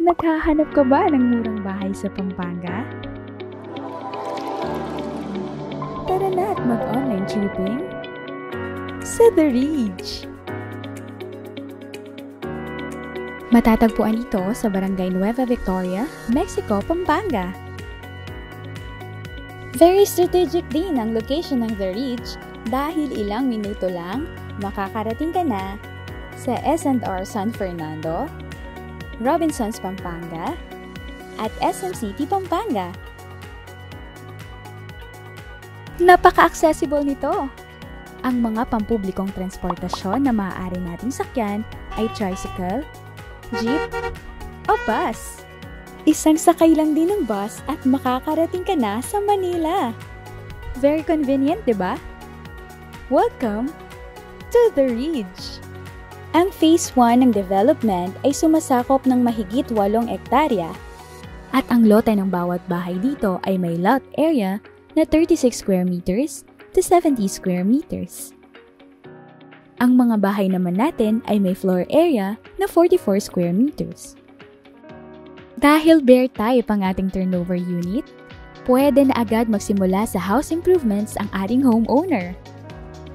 Naghahanap ka ba ng murang bahay sa Pampanga? Tara na at mag-online shopping sa The Ridge. Matatagpuan ito sa Barangay Nueva Victoria, Mexico, Pampanga. Very strategic din ang location ng The Ridge dahil ilang minuto lang makakarating ka na sa S&R San Fernando, Robinsons Pampanga, at SM City Pampanga. Napaka-accessible nito! Ang mga pampublikong transportasyon na maaari nating sakyan ay tricycle, jeep, o bus. Isang sakay lang din ng bus at makakarating ka na sa Manila. Very convenient, di ba? Welcome to The Ridge! Ang Phase 1 ng development ay sumasakop ng mahigit 8 ektarya at ang lote ng bawat bahay dito ay may lot area na 36 square meters to 70 square meters. Ang mga bahay naman natin ay may floor area na 44 square meters. Dahil bare type ang ating turnover unit, pwede na agad magsimula sa house improvements ang ating homeowner.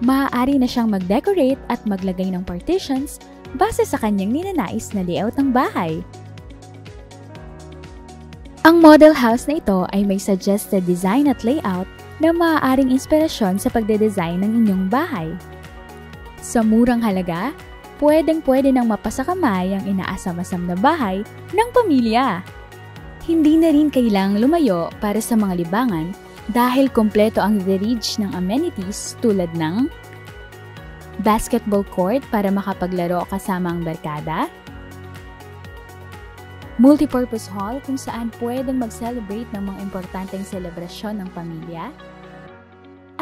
Maaari na siyang mag-decorate at maglagay ng partitions base sa kanyang ninanais na layout ng bahay. Ang model house na ito ay may suggested design at layout na maaaring inspirasyon sa pagde-design ng inyong bahay. Sa murang halaga, pwedeng-pwede nang mapasakamay ang inaasam-asam na bahay ng pamilya. Hindi na rin kailang lumayo para sa mga libangan dahil kompleto ang The Ridge ng amenities tulad ng basketball court para makapaglaro kasama ang barkada, multipurpose hall kung saan pwedeng mag-celebrate ng mga importanteng selebrasyon ng pamilya,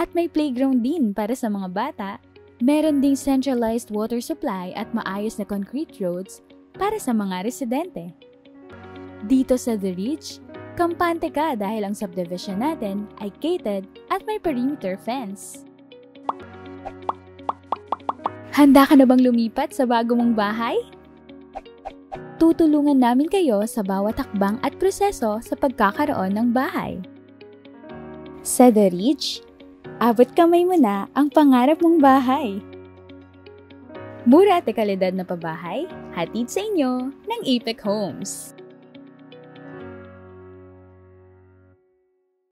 at may playground din para sa mga bata. Meron ding centralized water supply at maayos na concrete roads para sa mga residente. Dito sa The Ridge, kampante ka dahil ang subdivision natin ay gated at may perimeter fence. Handa ka na bang lumipat sa bago mong bahay? Tutulungan namin kayo sa bawat hakbang at proseso sa pagkakaroon ng bahay. Sa The Ridge, abot kamay mo na ang pangarap mong bahay. Mura at kalidad na pabahay, hatid sa inyo ng Apex Homes.